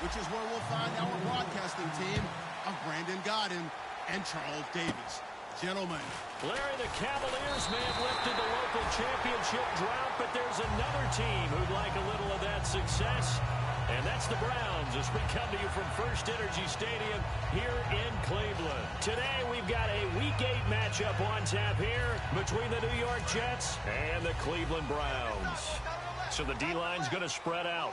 which is where we'll find our broadcasting team of Brandon Godden and Charles Davis. Gentlemen. Larry, the Cavaliers may have lifted the local championship drought, but there's another team who'd like a little of that success, and that's the Browns, as we come to you from First Energy Stadium here in Cleveland. Today, we've got a Week 8 matchup on tap here between the New York Jets and the Cleveland Browns. So the D-line's going to spread out.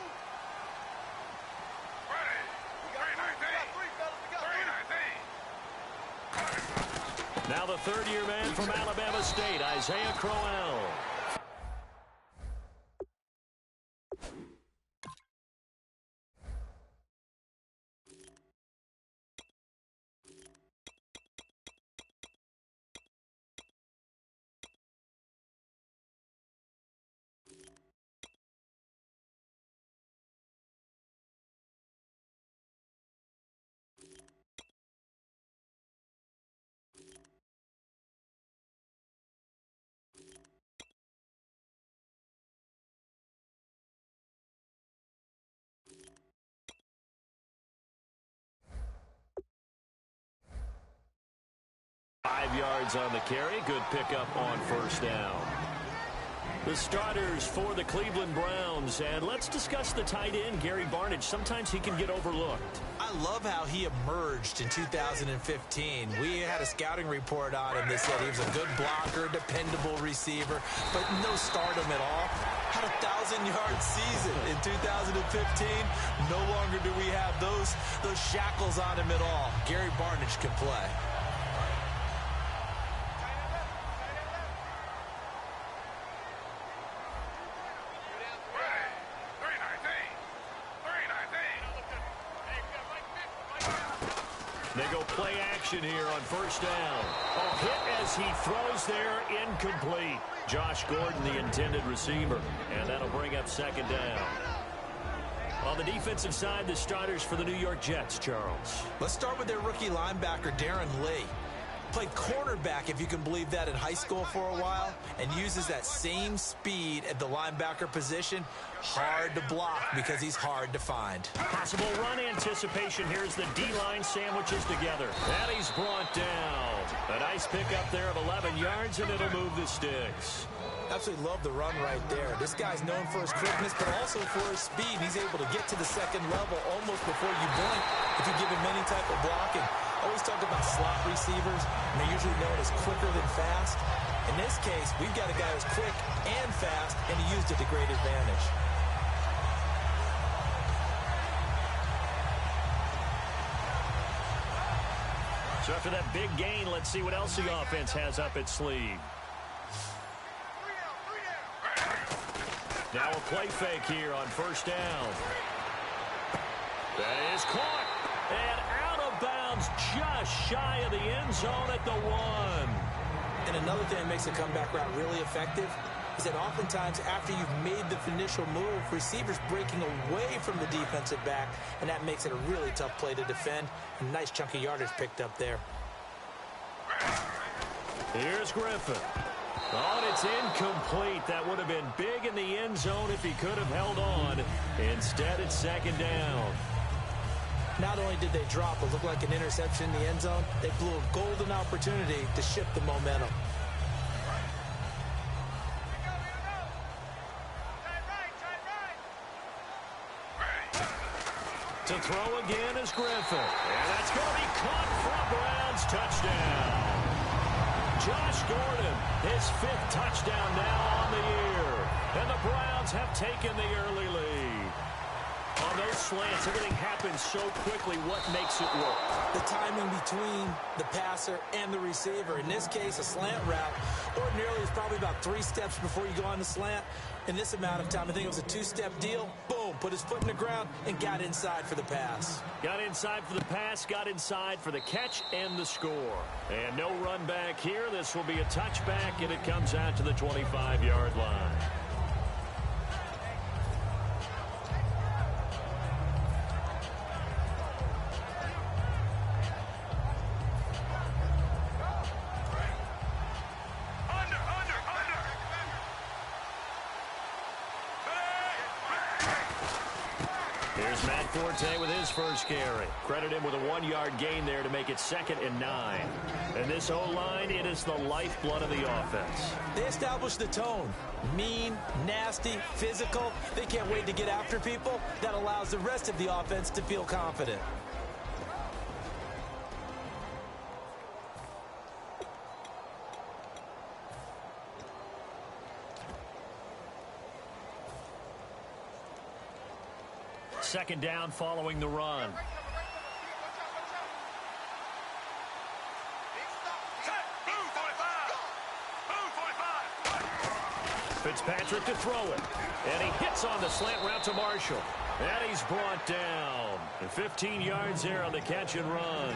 Now the third-year man from Alabama State, Isaiah Crowell. Yards on the carry. Good pickup on first down. The starters for the Cleveland Browns. And let's discuss the tight end, Gary Barnidge. Sometimes he can get overlooked. I love how he emerged in 2015. We had a scouting report on him that said he was a good blocker, dependable receiver, but no stardom at all. Had a 1,000-yard season in 2015. No longer do we have those shackles on him at all. Gary Barnidge can play. They go play action here on first down. A hit as he throws there, incomplete. Josh Gordon, the intended receiver, and that'll bring up second down. On the defensive side, the starters for the New York Jets, Charles. Let's start with their rookie linebacker, Darren Lee. Played cornerback, if you can believe that, in high school for a while, and uses that same speed at the linebacker position. Hard to block because he's hard to find. Possible run anticipation. Here's the D-line sandwiches together. And he's brought down. A nice pickup there of 11 yards, and it'll move the sticks. Absolutely love the run right there. This guy's known for his quickness, but also for his speed. He's able to get to the second level almost before you blink if you give him any type of blocking. Always talk about slot receivers, and they're usually known as quicker than fast. In this case, we've got a guy who's quick and fast, and he used it to great advantage. So after that big gain, let's see what else the offense has up its sleeve. Now a play fake here on first down. That is caught. And out of bounds just shy of the end zone at the 1. And another thing that makes a comeback route really effective is that oftentimes after you've made the initial move, receivers breaking away from the defensive back, and that makes it a really tough play to defend. A nice chunk of yardage picked up there. Here's Griffin. Oh, and it's incomplete. That would have been big in the end zone if he could have held on. Instead, it's second down. Not only did they drop what looked like an interception in the end zone, they blew a golden opportunity to shift the momentum. To throw again is Griffin. And that's going to be caught for a Browns touchdown. Josh Gordon, his 5th touchdown now on the year. And the Browns have taken the early lead. On those slants, everything happens so quickly. What makes it work? The timing between the passer and the receiver. In this case, a slant route. Ordinarily, it's probably about 3 steps before you go on the slant. In this amount of time, I think it was a 2-step deal. Boom, put his foot in the ground and got inside for the pass. Got inside for the pass, got inside for the catch and the score. And no run back here. This will be a touchback, and it comes out to the 25-yard line. Here's Matt Forte with his first carry. Credit him with a 1-yard gain there to make it 2nd and 9. And this O-line, it is the lifeblood of the offense. They established the tone. Mean, nasty, physical. They can't wait to get after people. That allows the rest of the offense to feel confident. Second down following the run. Fitzpatrick to throw it. And he hits on the slant route to Marshall. And he's brought down. And 15 yards there on the catch and run.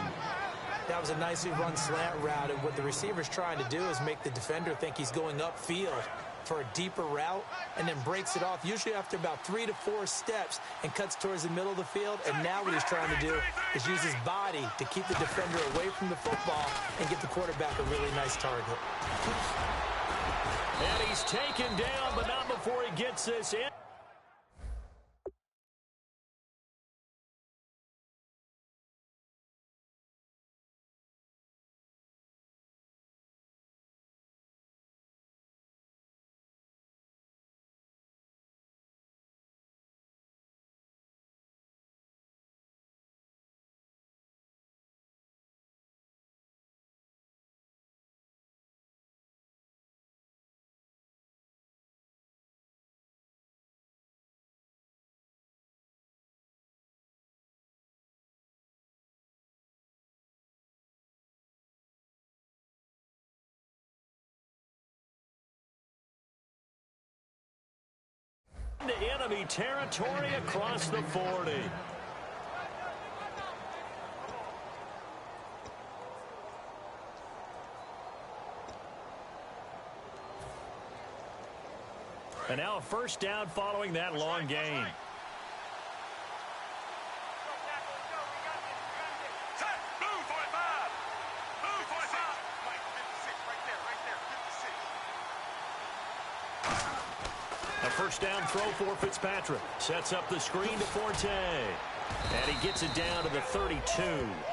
That was a nicely run slant route. And what the receiver's trying to do is make the defender think he's going upfield for a deeper route, and then breaks it off, usually after about 3 to 4 steps, and cuts towards the middle of the field. And now what he's trying to do is use his body to keep the defender away from the football and get the quarterback a really nice target. And he's taken down, but not before he gets this in. To enemy territory across the 40. And now a first down following that long gain. First down throw for Fitzpatrick. Sets up the screen to Forte. And he gets it down to the 32.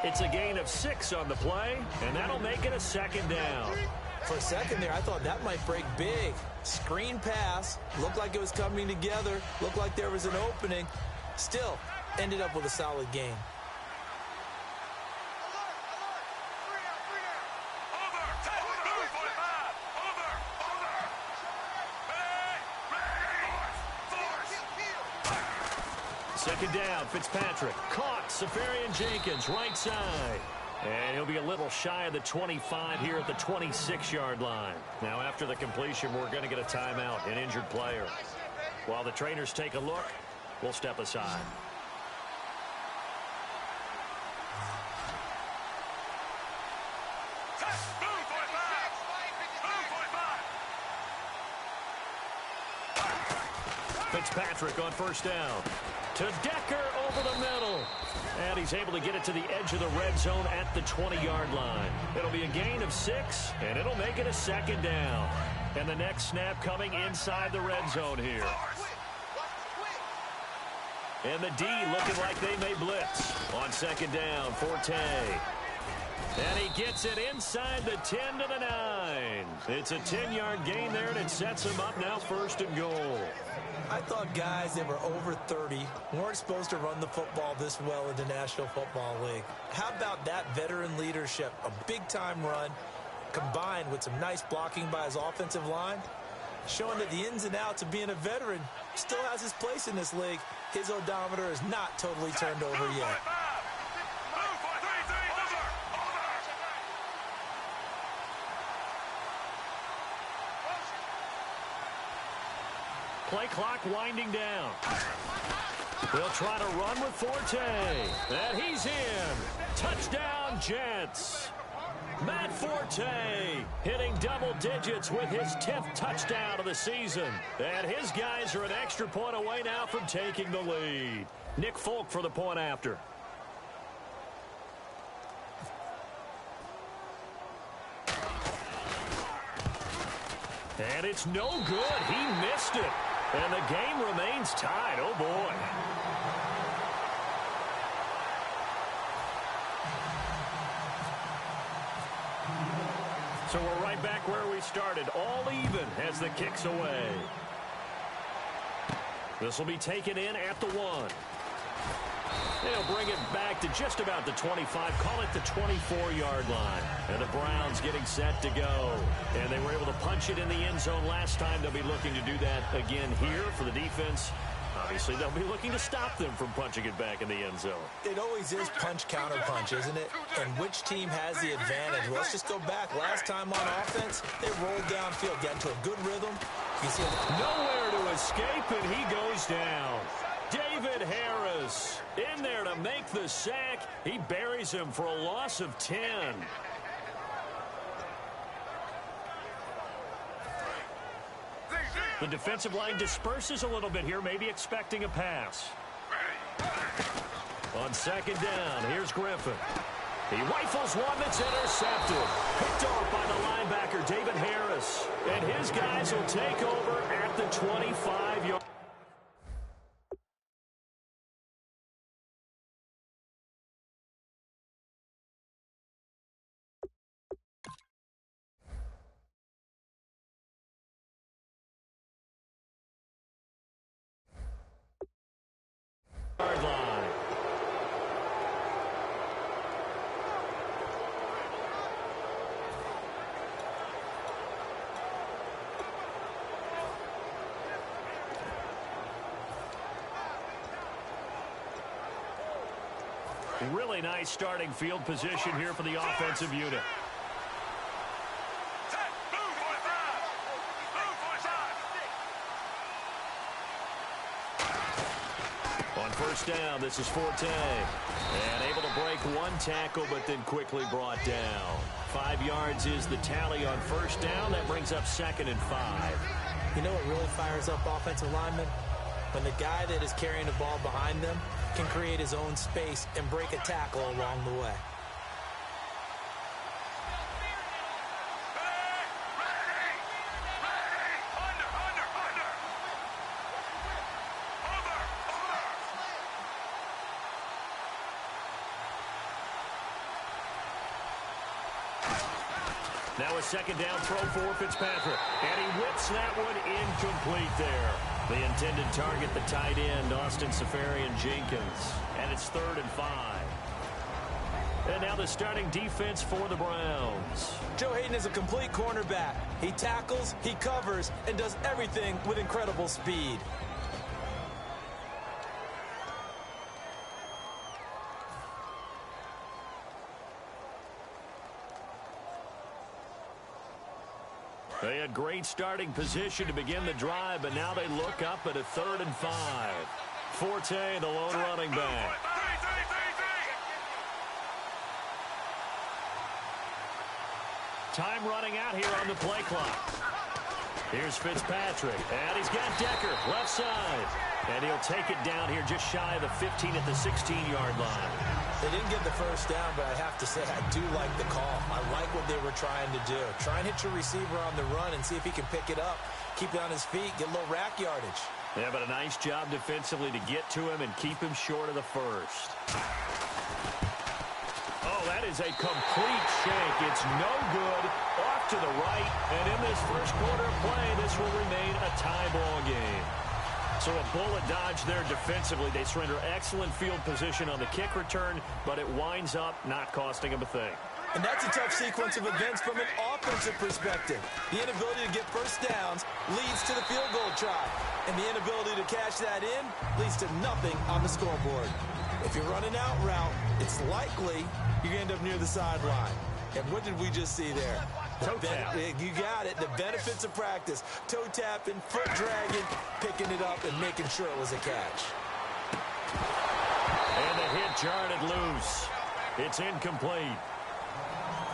It's a gain of 6 on the play, and that'll make it a 2nd down. For a second there, I thought that might break big. Screen pass. Looked like it was coming together. Looked like there was an opening. Still, ended up with a solid gain. Second down, Fitzpatrick. Caught, Safarian-Jenkins, right side. And he'll be a little shy of the 25 here at the 26-yard line. Now, after the completion, we're going to get a timeout, an injured player. While the trainers take a look, we'll step aside. Fitzpatrick on first down. To Decker over the middle. And he's able to get it to the edge of the red zone at the 20-yard line. It'll be a gain of 6, and it'll make it a 2nd down. And the next snap coming inside the red zone here. And the D looking like they may blitz. On 2nd down, Forte. And he gets it inside the 10 to the 9. It's a 10-yard gain there, and it sets him up now 1st and goal. I thought guys that were over 30 weren't supposed to run the football this well in the National Football League. How about that veteran leadership? A big-time run combined with some nice blocking by his offensive line, showing that the ins and outs of being a veteran still has his place in this league. His odometer is not totally turned over yet. Play clock winding down. They'll try to run with Forte. And he's in. Touchdown, Jets. Matt Forte hitting double digits with his 10th touchdown of the season. And his guys are an extra point away now from taking the lead. Nick Folk for the point after. And it's no good. He missed it. And the game remains tied. Oh, boy. So we're right back where we started, all even as the kick's away. This will be taken in at the 1. They'll bring it back to just about the 25, call it the 24-yard line. And the Browns getting set to go. And they were able to punch it in the end zone last time. They'll be looking to do that again here for the defense. Obviously, they'll be looking to stop them from punching it back in the end zone. It always is punch-counter-punch, isn't it? And which team has the advantage? Well, let's just go back. Last time on offense, they rolled downfield, got into a good rhythm. You see nowhere to escape, and he goes down. David Harris in there to make the sack. He buries him for a loss of 10. The defensive line disperses a little bit here, maybe expecting a pass. On second down, here's Griffin. He rifles one that's intercepted. Picked off by the linebacker, David Harris. And his guys will take over at the 25-yard. Line. Really nice starting field position here for the offensive unit. On first down, this is Forte. And able to break one tackle, but then quickly brought down. 5 yards is the tally on first down. That brings up 2nd and 5. You know what really fires up offensive linemen? When the guy that is carrying the ball behind them can create his own space and break a tackle along the way. Now a second down throw for Fitzpatrick. And he whips that one incomplete there. The intended target, the tight end, Austin Safarian-Jenkins. And it's 3rd and 5. And now the starting defense for the Browns. Joe Hayden is a complete cornerback. He tackles, he covers, and does everything with incredible speed. They had great starting position to begin the drive, but now they look up at a 3rd and 5. Forte, the lone running back. Time running out here on the play clock. Here's Fitzpatrick, and he's got Decker left side. And he'll take it down here just shy of the 15 at the 16-yard line. They didn't get the first down, but I have to say I do like the call. I like what they were trying to do. Try and hit your receiver on the run and see if he can pick it up. Keep it on his feet, get a little rack yardage. Yeah, but a nice job defensively to get to him and keep him short of the first. Oh, that is a complete shank. It's no good. Off to the right. And in this first quarter of play, this will remain a tie ball game. So a bullet dodge there defensively. They surrender excellent field position on the kick return, but it winds up not costing them a thing. And that's a tough sequence of events from an offensive perspective. The inability to get first downs leads to the field goal try. And the inability to cash that in leads to nothing on the scoreboard. If you're running out route, it's likely you're going to end up near the sideline. And what did we just see there? Toe tap. You got it. The benefits of practice. Toe tapping, foot dragging, picking it up, and making sure it was a catch. And the hit jarred it loose. It's incomplete.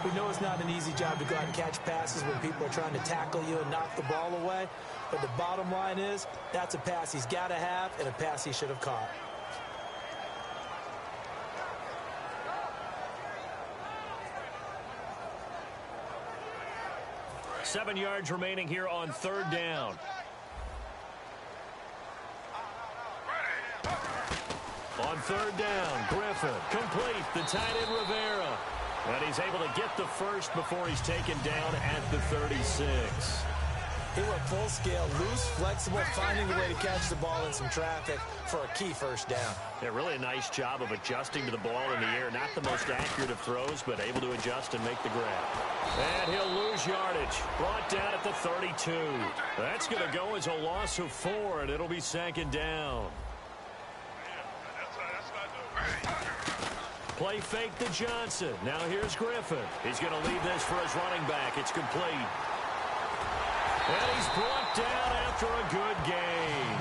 We know it's not an easy job to go out and catch passes when people are trying to tackle you and knock the ball away. But the bottom line is, that's a pass he's got to have and a pass he should have caught. Seven yards remaining here on third down. On third down, Griffin complete. The tight end Rivera. And he's able to get the first before he's taken down at the 36. He went full scale, loose, flexible, finding a way to catch the ball in some traffic for a key first down. Yeah, really a nice job of adjusting to the ball in the air. Not the most accurate of throws, but able to adjust and make the grab. And he'll lose yardage. Brought down at the 32. That's going to go as a loss of 4, and it'll be second down. Play fake to Johnson. Now here's Griffin. He's going to leave this for his running back. It's complete. And he's brought down after a good game.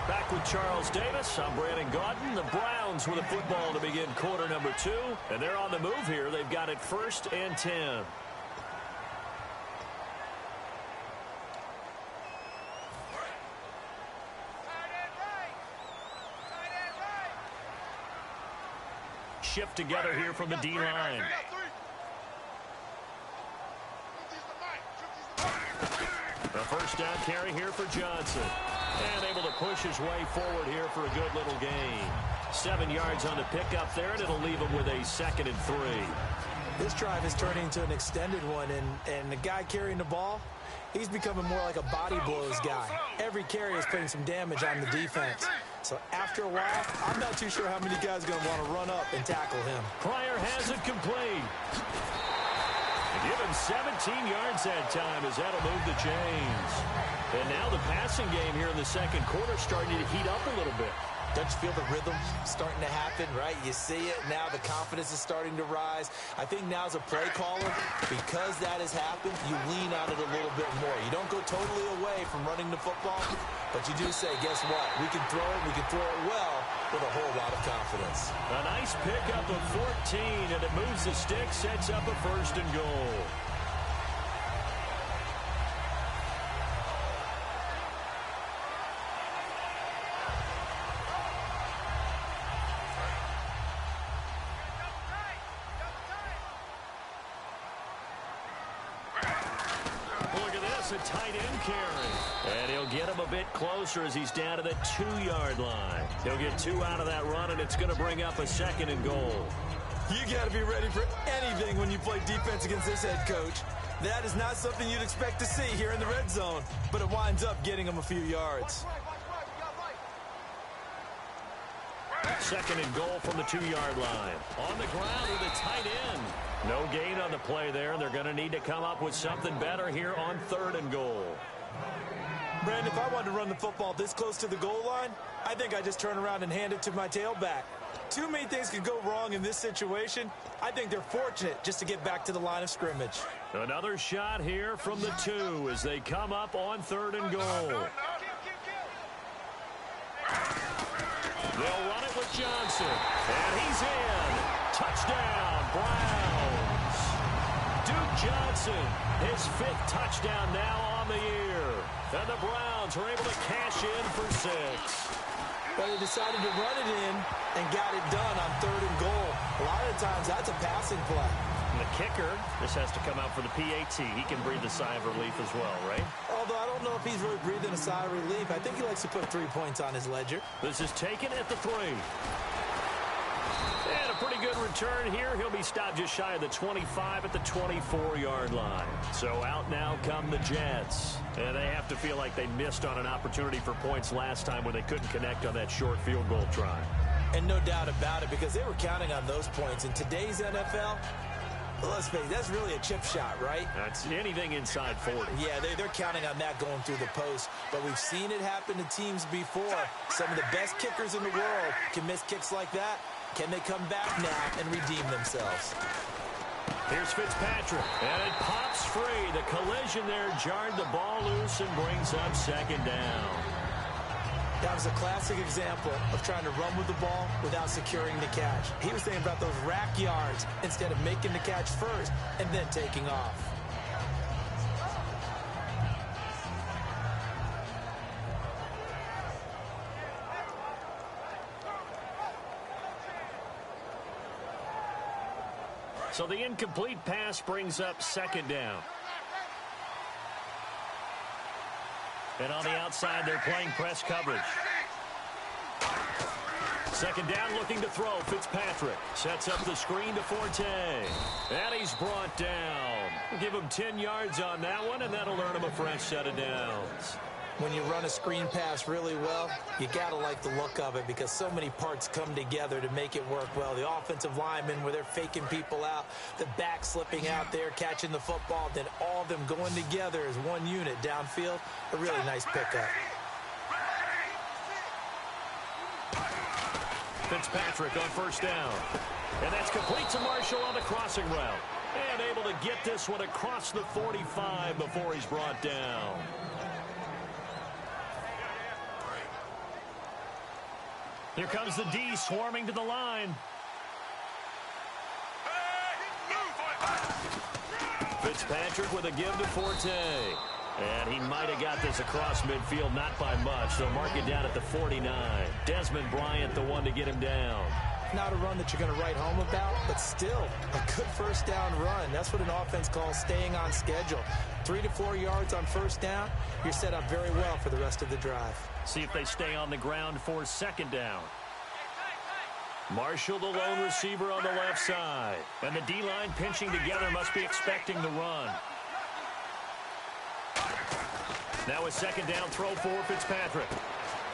Back with Charles Davis, I'm Brandon Gaudin. The Browns with a football to begin quarter number 2. And they're on the move here. They've got it 1st and 10. Shift together here from the D-line. A first down carry here for Johnson. And able to push his way forward here for a good little gain. 7 yards on the pickup there, and it'll leave him with a 2nd and 3. This drive is turning into an extended one, and the guy carrying the ball, he's becoming more like a body blows guy. Every carry is putting some damage on the defense. So after a while, I'm not too sure how many guys are going to want to run up and tackle him. Pryor has it complete. Give him 17 yards that time as that'll move the chains. And now the passing game here in the second quarter starting to heat up a little bit. Don't you feel the rhythm starting to happen, right? You see it. Now the confidence is starting to rise. I think now as a play caller, because that has happened, you lean on it a little bit more. You don't go totally away from running the football, but you do say, guess what? We can throw it. We can throw it well with a whole lot of confidence. A nice pickup of 14, and it moves the stick, sets up a 1st and goal. A tight end carry. And he'll get him a bit closer as he's down to the 2-yard line. He'll get 2 out of that run, and it's going to bring up a 2nd and goal. You got to be ready for anything when you play defense against this head coach. That is not something you'd expect to see here in the red zone, but it winds up getting him a few yards. 2nd and goal from the 2-yard line. On the ground with a tight end. No gain on the play there, and they're going to need to come up with something better here on 3rd and goal. Brandon, if I wanted to run the football this close to the goal line, I think I just turn around and hand it to my tailback. Too many things could go wrong in this situation. I think they're fortunate just to get back to the line of scrimmage. Another shot here from the 2 as they come up on 3rd and goal. They'll run it with Johnson. And he's in. Touchdown, Browns. Duke Johnson, his 5th touchdown now on the year. And the Browns are able to cash in for 6. But they decided to run it in and got it done on 3rd and goal. A lot of times that's a passing play. And the kicker, this has to come out for the PAT. He can breathe a sigh of relief as well, right? Although I don't know if he's really breathing a sigh of relief. I think he likes to put 3 points on his ledger. This is taken at the 3. And a pretty good return here. He'll be stopped just shy of the 25 at the 24-yard line. So out now come the Jets. And they have to feel like they missed on an opportunity for points last time when they couldn't connect on that short field goal try. And no doubt about it, because they were counting on those points. In today's NFL, let's face it, that's really a chip shot, right? That's anything inside 40. Yeah, they're counting on that going through the post. But we've seen it happen to teams before. Some of the best kickers in the world can miss kicks like that. Can they come back now and redeem themselves? Here's Fitzpatrick, and it pops free. The collision there jarred the ball loose and brings up 2nd down. That was a classic example of trying to run with the ball without securing the catch. He was thinking about those rack yards instead of making the catch first and then taking off. So the incomplete pass brings up 2nd down. And on the outside, they're playing press coverage. Second down, looking to throw. Fitzpatrick sets up the screen to Forte. And he's brought down. We'll give him 10 yards on that one, and that'll earn him a fresh set of downs. When you run a screen pass really well, you got to like the look of it because so many parts come together to make it work well. The offensive linemen, where they're faking people out, the back slipping out there, catching the football, then all of them going together as one unit downfield. A really nice pickup. Fitzpatrick on first down. And that's complete to Marshall on the crossing route. And able to get this one across the 45 before he's brought down. Here comes the D swarming to the line. Fitzpatrick with a give to Forte. And he might have got this across midfield, not by much. They'll mark it down at the 49. Desmond Bryant, the one to get him down. Not a run that you're going to write home about, but still a good first down run. That's what an offense calls staying on schedule. 3 to 4 yards on first down, you're set up very well for the rest of the drive. See if they stay on the ground for second down. Marshall, the lone receiver on the left side. And the D-line pinching together, must be expecting the run. Now a second down throw for Fitzpatrick.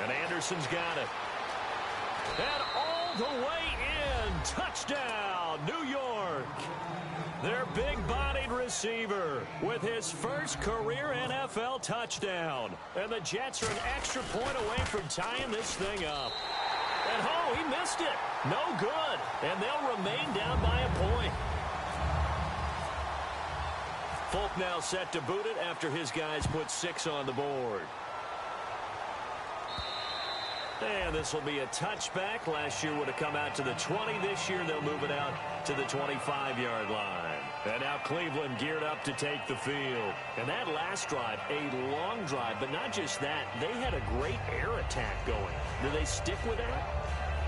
And Anderson's got it. And all the way in. Touchdown, New York. Their big-bodied receiver with his first career NFL touchdown. And the Jets are an extra point away from tying this thing up. And oh, he missed it. No good. And they'll remain down by a point. Folk now set to boot it after his guys put 6 on the board. And this will be a touchback. Last year would have come out to the 20. This year they'll move it out to the 25-yard line. And now Cleveland geared up to take the field. And that last drive, a long drive, but not just that. They had a great air attack going. Do they stick with that?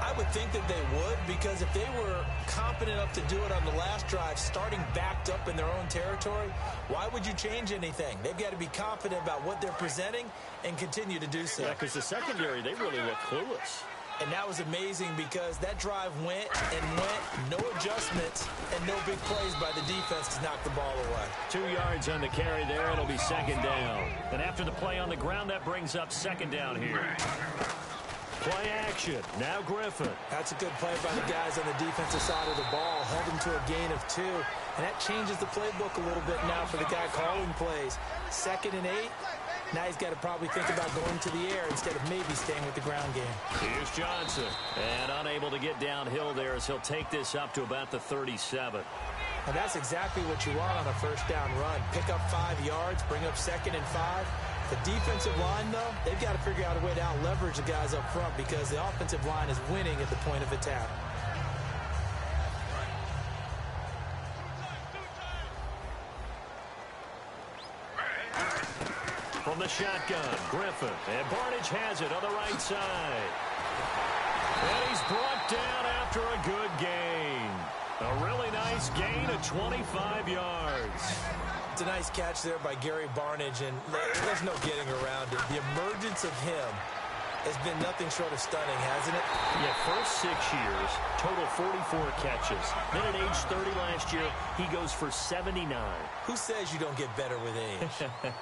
I would think that they would, because if they were confident enough to do it on the last drive, starting backed up in their own territory, why would you change anything? They've got to be confident about what they're presenting and continue to do so. Yeah, because the secondary, they really look clueless. And that was amazing because that drive went and went, no adjustments, and no big plays by the defense to knock the ball away. 2 yards on the carry there. It'll be second down. And after the play on the ground, that brings up second down here. Play action. Now Griffin. That's a good play by the guys on the defensive side of the ball. Held him to a gain of 2. And that changes the playbook a little bit now for the guy calling plays. 2nd and 8. Now he's got to probably think about going to the air instead of maybe staying with the ground game. Here's Johnson. And unable to get downhill there as he'll take this up to about the 37. And that's exactly what you want on a first down run. Pick up 5 yards, bring up 2nd and 5. The defensive line, though, they've got to figure out a way to out-leverage the guys up front because the offensive line is winning at the point of attack. From the shotgun, Griffin. And Barnage has it on the right side. And he's brought down after a good gain. A really nice gain of 25 yards. It's a nice catch there by Gary Barnage, and there's no getting around it. The emergence of him has been nothing short of stunning, hasn't it? Yeah, first 6 years, total 44 catches. Then at age 30 last year, he goes for 79. Who says you don't get better with age?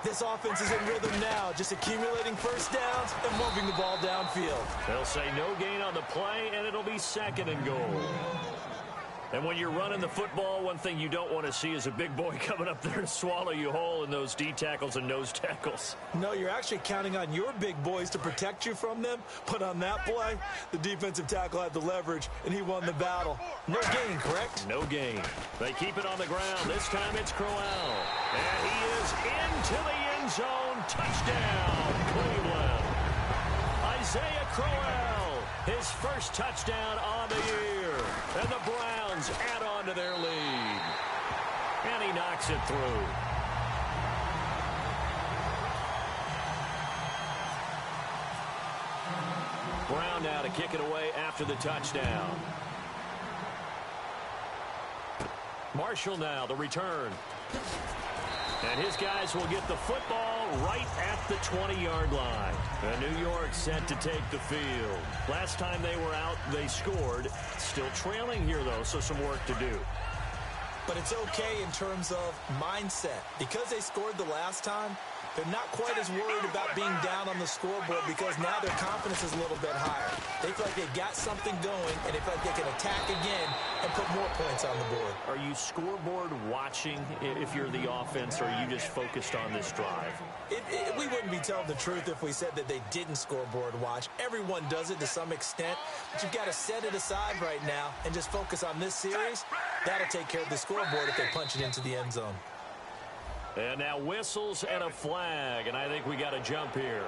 This offense is in rhythm now, just accumulating first downs and moving the ball downfield. They'll say no gain on the play, and it'll be 2nd and goal. And when you're running the football, one thing you don't want to see is a big boy coming up there to swallow you whole in those D tackles and nose tackles. No, you're actually counting on your big boys to protect you from them. But on that play, the defensive tackle had the leverage, and he won the battle. No gain, correct? No gain. They keep it on the ground. This time it's Crowell. And he is into the end zone. Touchdown, Cleveland. Isaiah Crowell, his first touchdown on the year. And the Browns add on to their lead. And he knocks it through. Brown now to kick it away after the touchdown. Marshall now, the return. And his guys will get the football right at the 20-yard line. And New York set to take the field. Last time they were out, they scored. Still trailing here, though, so some work to do. But it's okay in terms of mindset. Because they scored the last time, they're not quite as worried about being down on the scoreboard because now their confidence is a little bit higher. They feel like they've got something going, and they feel like they can attack again and put more points on the board. Are you scoreboard watching if you're the offense, or are you just focused on this drive? We wouldn't be telling the truth if we said that they didn't scoreboard watch. Everyone does it to some extent, but you've got to set it aside right now and just focus on this series. That'll take care of the scoreboard if they punch it into the end zone. And now whistles and a flag, and I think we got a jump here.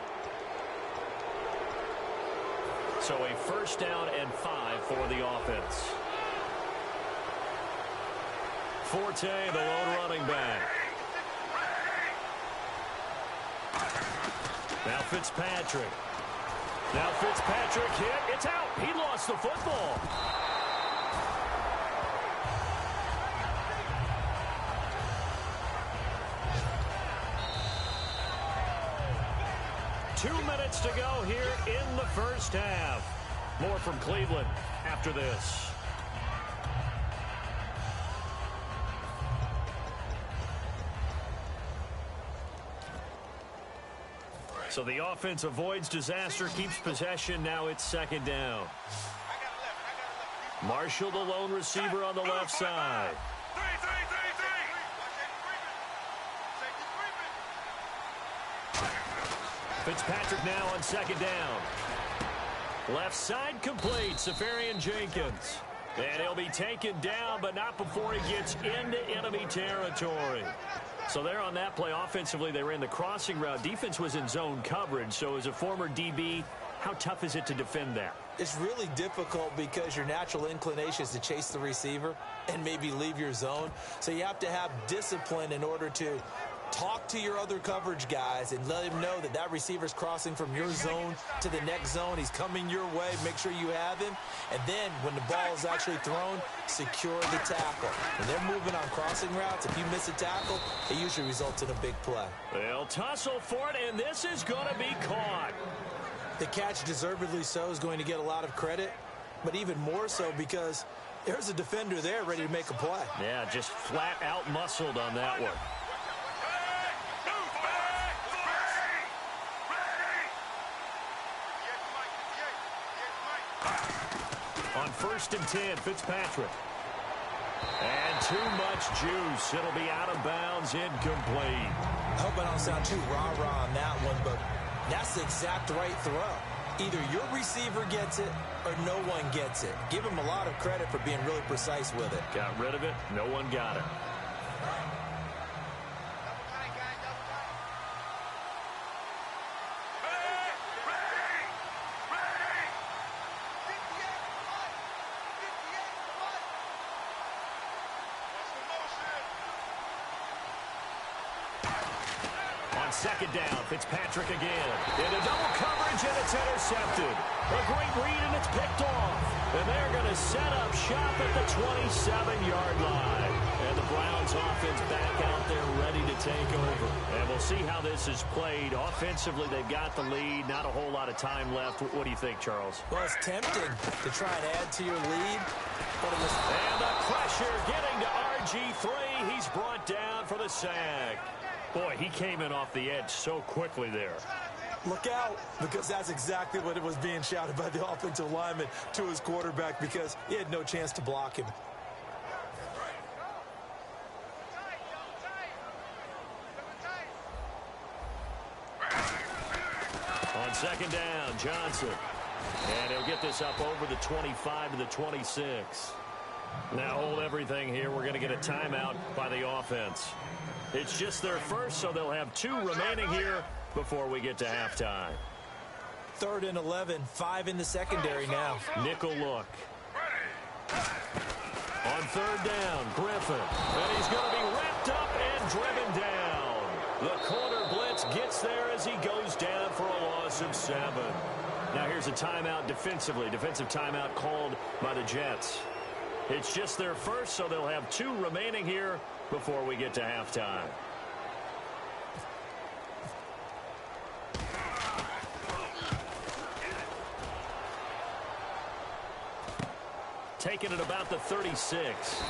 So a first down and 5 for the offense. Forte, the lone running back. Now Fitzpatrick. Now Fitzpatrick hit. It's out. He lost the football. Two minutes to go here in the first half. More from Cleveland after this. So the offense avoids disaster, keeps possession. Now it's second down. Marshall, the lone receiver on the left side. Fitzpatrick now on second down. Left side complete, Safarian Jenkins. And he'll be taken down, but not before he gets into enemy territory. So there on that play, offensively, they ran the crossing route. Defense was in zone coverage, so as a former DB, how tough is it to defend that? It's really difficult because your natural inclination is to chase the receiver and maybe leave your zone. So you have to have discipline in order to talk to your other coverage guys and let him know that that receiver's crossing from your zone to the next zone. He's coming your way. Make sure you have him. And then when the ball is actually thrown, secure the tackle. When they're moving on crossing routes, if you miss a tackle, it usually results in a big play. They'll tussle for it, and this is going to be caught. The catch, deservedly so, is going to get a lot of credit, but even more so because there's a defender there ready to make a play. Yeah, just flat out muscled on that one. On 1st and 10, Fitzpatrick. And too much juice. It'll be out of bounds, incomplete. I hope I don't sound too rah-rah on that one, but that's the exact right throw. Either your receiver gets it or no one gets it. Give him a lot of credit for being really precise with it. Got rid of it. No one got it. Second down, Fitzpatrick again. Into double coverage, and it's intercepted. A great read, and it's picked off. And they're going to set up shop at the 27-yard line. And the Browns offense back out there ready to take over. And we'll see how this is played. Offensively, they've got the lead. Not a whole lot of time left. What do you think, Charles? Well, it's tempting to try and add to your lead. And the pressure getting to RG3. He's brought down for the sack. Boy, he came in off the edge so quickly there. Look out, because that's exactly what it was being shouted by the offensive lineman to his quarterback because he had no chance to block him. On second down, Johnson. And he'll get this up over the 25 to the 26. Now hold everything here. We're going to get a timeout by the offense. It's just their first, so they'll have 2 remaining here before we get to halftime. 3rd and 11, 5 in the secondary now. Nickel look. On 3rd down, Griffin. And he's going to be wrapped up and driven down. The corner blitz gets there as he goes down for a loss of 7. Now here's a timeout defensively. Defensive timeout called by the Jets. It's just their first, so they'll have 2 remaining here before we get to halftime. taken at about the 36.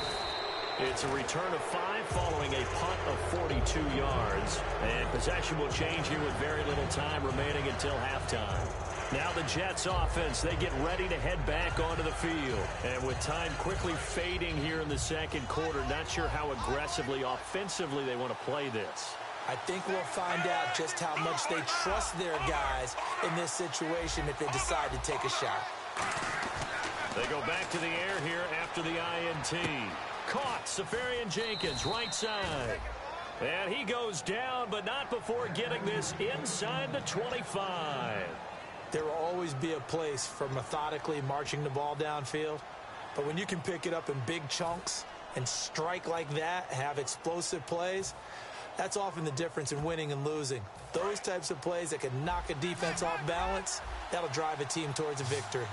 It's a return of 5 following a punt of 42 yards. And possession will change here with very little time remaining until halftime. Now the Jets offense, they get ready to head back onto the field. And with time quickly fading here in the second quarter, not sure how aggressively, offensively they want to play this. I think we'll find out just how much they trust their guys in this situation if they decide to take a shot. They go back to the air here after the INT. Caught, VenumGZ's right side. And he goes down, but not before getting this inside the 25. There will always be a place for methodically marching the ball downfield. But when you can pick it up in big chunks and strike like that, have explosive plays, that's often the difference in winning and losing. Those types of plays that can knock a defense off balance, that'll drive a team towards a victory.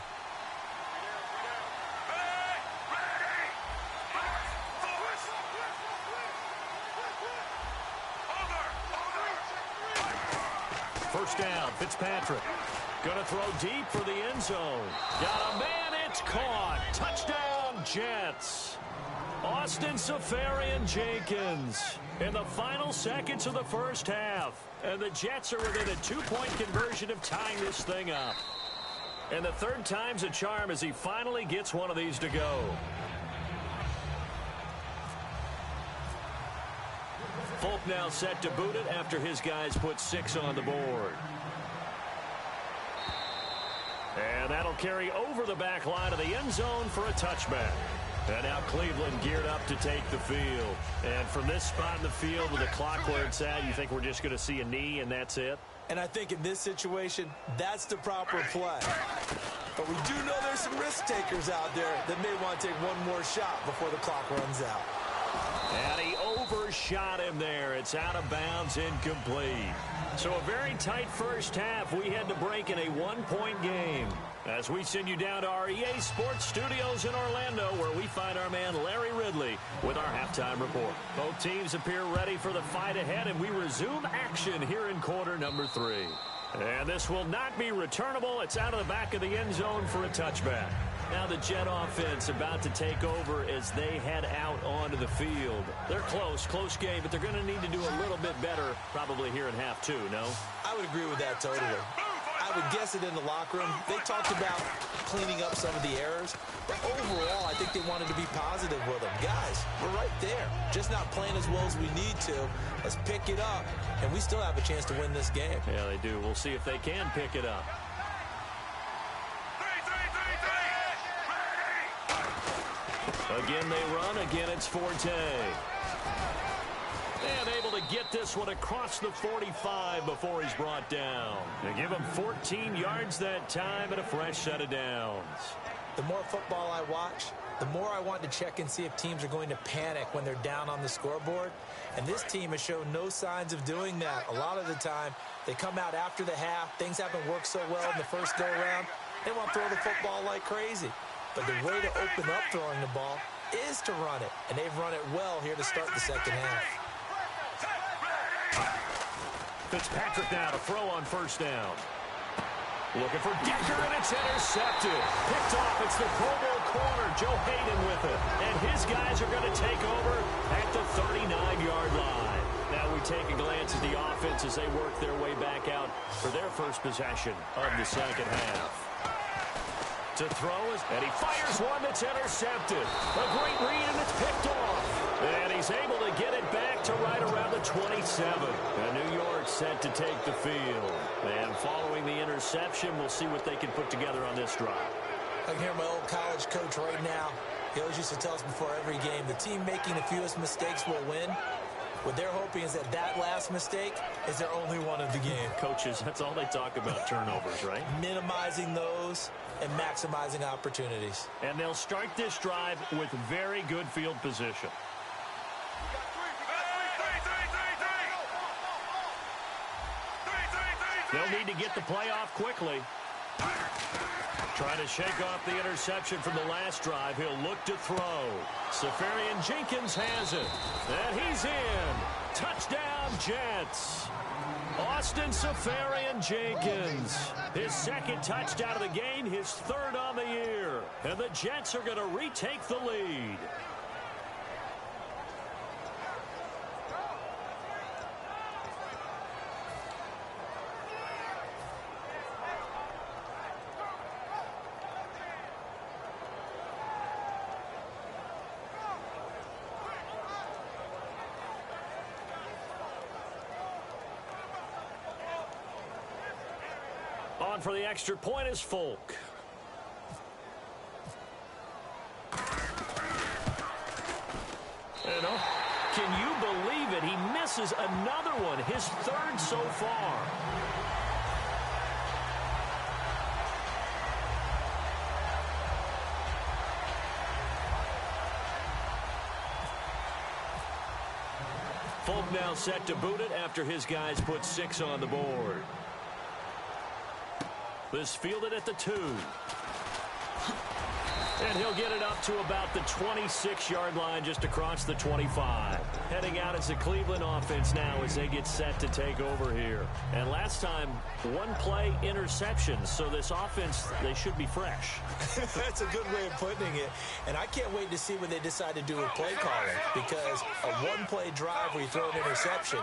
First down, Fitzpatrick. Going to throw deep for the end zone. Got a man, it's caught. Touchdown, Jets. Austin VenumGZ in the final seconds of the first half. And the Jets are within a 2-point conversion of tying this thing up. And the third time's a charm as he finally gets one of these to go. Folk now set to boot it after his guys put 6 on the board. And that'll carry over the back line of the end zone for a touchback. And now Cleveland geared up to take the field. And from this spot in the field with the clock where it's at, you think we're just going to see a knee and that's it? And I think in this situation, that's the proper play. But we do know there's some risk takers out there that may want to take one more shot before the clock runs out. And he overshot him there. It's out of bounds, incomplete. So a very tight first half. We had to break in a 1-point game. As we send you down to our EA Sports Studios in Orlando, where we find our man Larry Ridley with our halftime report. Both teams appear ready for the fight ahead, and we resume action here in quarter number 3. And this will not be returnable. It's out of the back of the end zone for a touchback. Now the Jet offense about to take over as they head out onto the field. They're close game, but they're going to need to do a little bit better probably here in half 2, no? I would agree with that totally. I would guess it in the locker room. They talked about cleaning up some of the errors, but overall I think they wanted to be positive with them. Guys, we're right there. Just not playing as well as we need to. Let's pick it up, and we still have a chance to win this game. Yeah, they do. We'll see if they can pick it up. Again, they run. Again, it's Forte. And able to get this one across the 45 before he's brought down. They give him 14 yards that time and a fresh set of downs. The more football I watch, the more I want to check and see if teams are going to panic when they're down on the scoreboard. And this team has shown no signs of doing that. A lot of the time, they come out after the half. Things haven't worked so well in the first go-around. They want to throw the football like crazy. But the way to open up throwing the ball is to run it. And they've run it well here to start the second half. Fitzpatrick now to throw on first down. Looking for Decker, and it's intercepted. Picked off. It's the Pro Bowl corner, Joe Hayden with it. And his guys are going to take over at the 39-yard line. Now we take a glance at the offense as they work their way back out for their first possession of the second half. To throw is, and he fires one that's intercepted. A great read, and it's picked off. And he's able to get it back to right around the 27. And New York set to take the field. And following the interception, we'll see what they can put together on this drive. I can hear my old college coach right now. He always used to tell us before every game, the team making the fewest mistakes will win. What they're hoping is that that last mistake is their only one of the game. Coaches, that's all they talk about, turnovers, right? Minimizing those and maximizing opportunities. And they'll start this drive with very good field position. They'll need to get the play off quickly. Trying to shake off the interception from the last drive. He'll look to throw. VenumGZ has it. And he's in. Touchdown, Jets. Austin VenumGZ. His second touchdown of the game, his third on the year. And the Jets are going to retake the lead. On for the extra point is Folk. Can you believe it? He misses another one, his third so far. Folk now set to boot it after his guys put 6 on the board. This fielded at the 2. And he'll get it up to about the 26-yard line, just across the 25. Heading out as the Cleveland offense now as they get set to take over here. And last time, one play interceptions, so this offense, they should be fresh. That's a good way of putting it. And I can't wait to see when they decide to do a play calling, because a one-play drive where you throw an interception,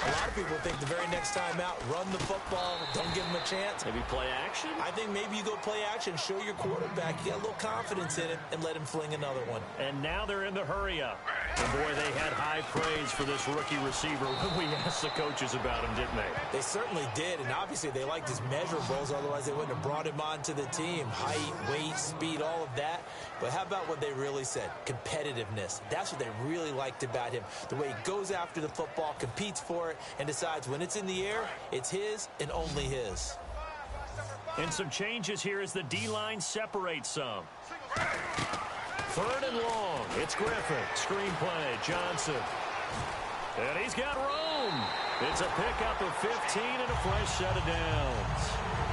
a lot of people think the very next time out, run the football, don't give them a chance. Maybe play action? I think maybe you go play action, show your quarterback, you got a little confidence in him, and let him fling another one. And now they're in the hurry-up. And boy, they had high praise for this rookie receiver when we asked the coaches about him, didn't they? They certainly did, and obviously they liked his measurables, otherwise they wouldn't have brought him onto the team. Height, weight, speed, all of that. But how about what they really said? Competitiveness. That's what they really liked about him. The way he goes after the football, competes for it, and decides when it's in the air, it's his and only his. And some changes here as the D-line separates some. 3rd and long. It's Griffin. Screen play. Johnson. And he's got room. It's a pickup of 15 and a fresh set of downs.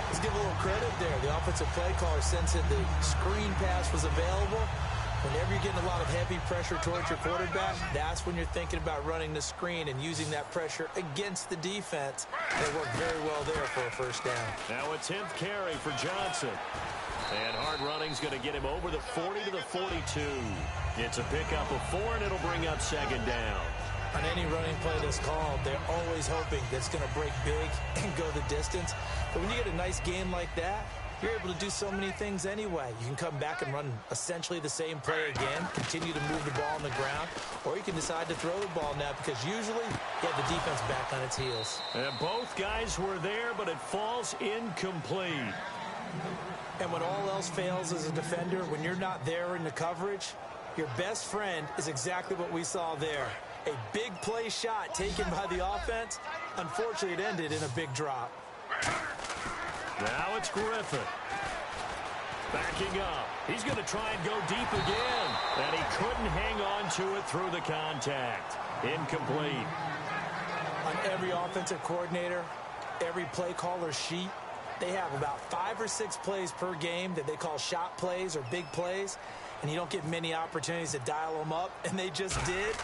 Let's give a little credit there. The offensive play caller sensed that the screen pass was available. Whenever you're getting a lot of heavy pressure towards your quarterback, that's when you're thinking about running the screen and using that pressure against the defense. They worked very well there for a first down. Now a 10th carry for Johnson. And hard running's going to get him over the 40 to the 42. It's a pickup of 4, and it'll bring up 2nd down. On any running play that's called, they're always hoping that it's going to break big and go the distance. But when you get a nice game like that, you're able to do so many things anyway. You can come back and run essentially the same play again, continue to move the ball on the ground, or you can decide to throw the ball now because usually you have the defense back on its heels. And both guys were there, but it falls incomplete. And when all else fails as a defender, when you're not there in the coverage, your best friend is exactly what we saw there. A big play shot taken by the offense. Unfortunately, it ended in a big drop. Now it's Griffin. Backing up. He's going to try and go deep again. And he couldn't hang on to it through the contact. Incomplete. On every offensive coordinator, every play caller sheet, they have about 5 or 6 plays per game that they call shot plays or big plays. And you don't get many opportunities to dial them up. And they just did.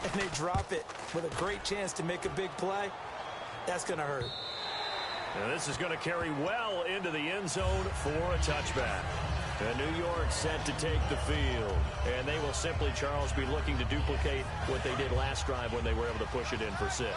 And they drop it with a great chance to make a big play. That's going to hurt. Now this is going to carry well into the end zone for a touchback. And New York set to take the field. And they will simply, Charles, be looking to duplicate what they did last drive when they were able to push it in for 6.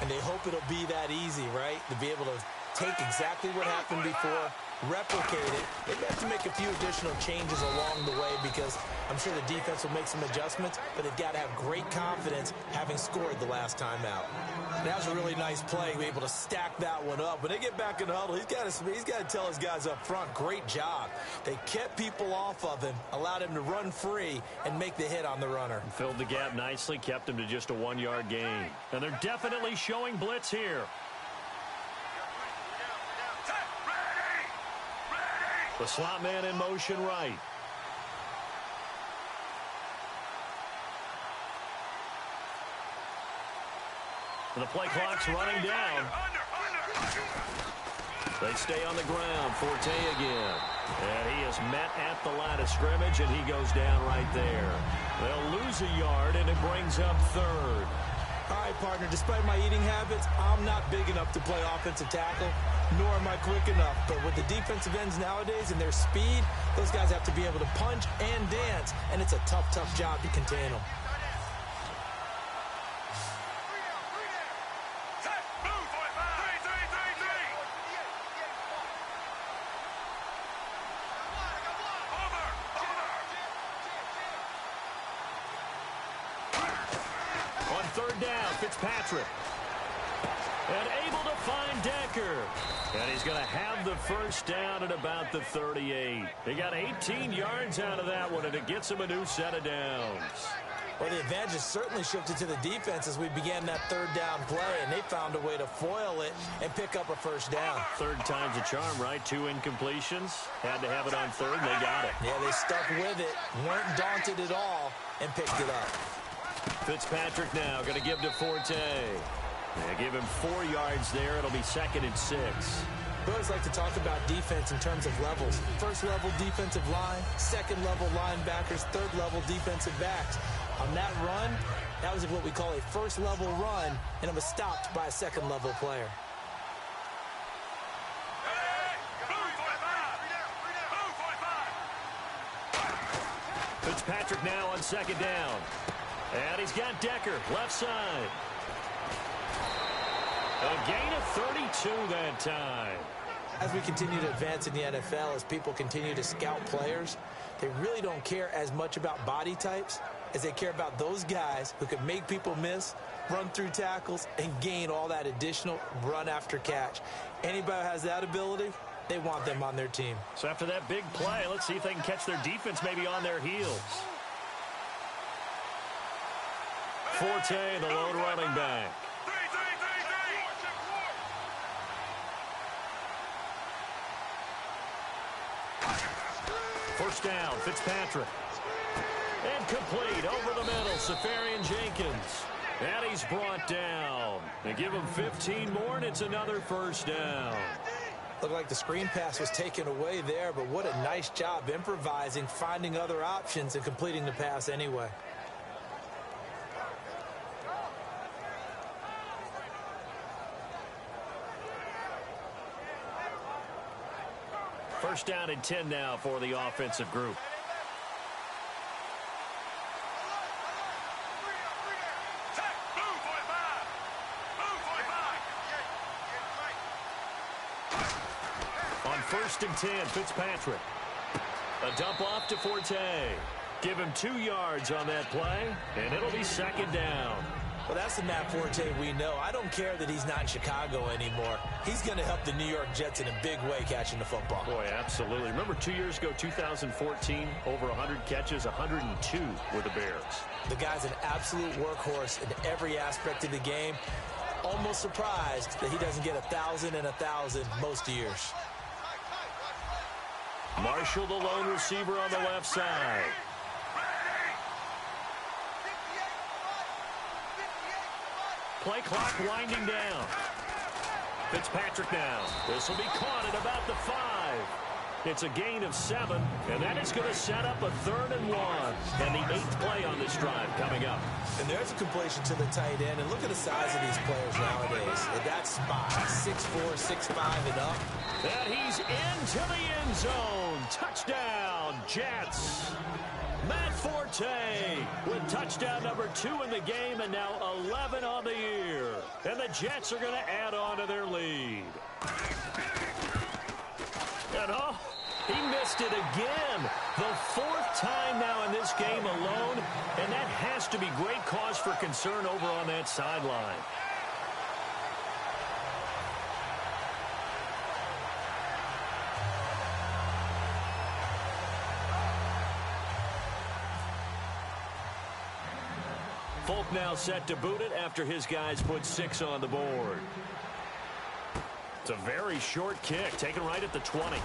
And they hope it'll be that easy, right? To be able to take exactly what happened before, replicate it. They have to make a few additional changes along the way because I'm sure the defense will make some adjustments, but they've got to have great confidence having scored the last time out. That was a really nice play, be able to stack that one up. When they get back in the huddle, he's got to tell his guys up front, great job. They kept people off of him, allowed him to run free and make the hit on the runner. Filled the gap nicely, kept him to just a 1-yard gain. And they're definitely showing blitz here. The slot man in motion right. The play clock's running down. They stay on the ground. Forte again. And he is met at the line of scrimmage, and he goes down right there. They'll lose a yard, and it brings up 3rd. All right, partner, despite my eating habits, I'm not big enough to play offensive tackle. nor am I quick enough. But with the defensive ends nowadays and their speed, those guys have to be able to punch and dance, and it's a tough, tough job to contain them. On third down, Fitzpatrick. And able to find Decker. And he's going to have the first down at about the 38. He got 18 yards out of that one, and it gets him a new set of downs. Well, the advantage has certainly shifted to the defense as we began that third down play, and they found a way to foil it and pick up a first down. Third time's a charm, right? 2 incompletions. Had to have it on third. They got it. Yeah, they stuck with it, weren't daunted at all, and picked it up. Fitzpatrick now going to give to Forte. They give him 4 yards there. It'll be 2nd and 6. We always like to talk about defense in terms of levels. First level defensive line, second level linebackers, third level defensive backs. On that run, that was what we call a first level run, and it was stopped by a second level player. Fitzpatrick now on 2nd down. And he's got Decker, left side. A gain of 32 that time. As we continue to advance in the NFL, as people continue to scout players, they really don't care as much about body types as they care about those guys who can make people miss, run through tackles, and gain all that additional run after catch. Anybody who has that ability, they want them on their team. So after that big play, let's see if they can catch their defense maybe on their heels. Forte, the lone running back. First down, Fitzpatrick. And complete over the middle, Safarian Jenkins. And he's brought down. They give him 15 more, and it's another first down. Looked like the screen pass was taken away there, but what a nice job improvising, finding other options, and completing the pass anyway. First down and 10 now for the offensive group. On 1st and 10, Fitzpatrick. A dump off to Forte. Give him 2 yards on that play, and it'll be 2nd down. Well, that's the Matt Forte we know. I don't care that he's not in Chicago anymore. He's going to help the New York Jets in a big way catching the football. Boy, absolutely. Remember 2 years ago, 2014, over 100 catches, 102 with the Bears. The guy's an absolute workhorse in every aspect of the game. Almost surprised that he doesn't get 1,000 and 1,000 most years. Marshall, the lone receiver on the left side. Play clock winding down. Fitzpatrick now. This will be caught at about the 5. It's a gain of 7, and that is going to set up a 3rd and 1. And the 8th play on this drive coming up. And there's a completion to the tight end. And look at the size of these players nowadays. At that spot, 6'4", 6'5", and up. And he's into the end zone. Touchdown, Jets. Matt Forte with touchdown number 2 in the game, and now 11 on the year. And the Jets are going to add on to their lead. And he missed it again. The 4th time now in this game alone, and that has to be great cause for concern over on that sideline. Folk now set to boot it after his guys put 6 on the board. It's a very short kick, taken right at the 20.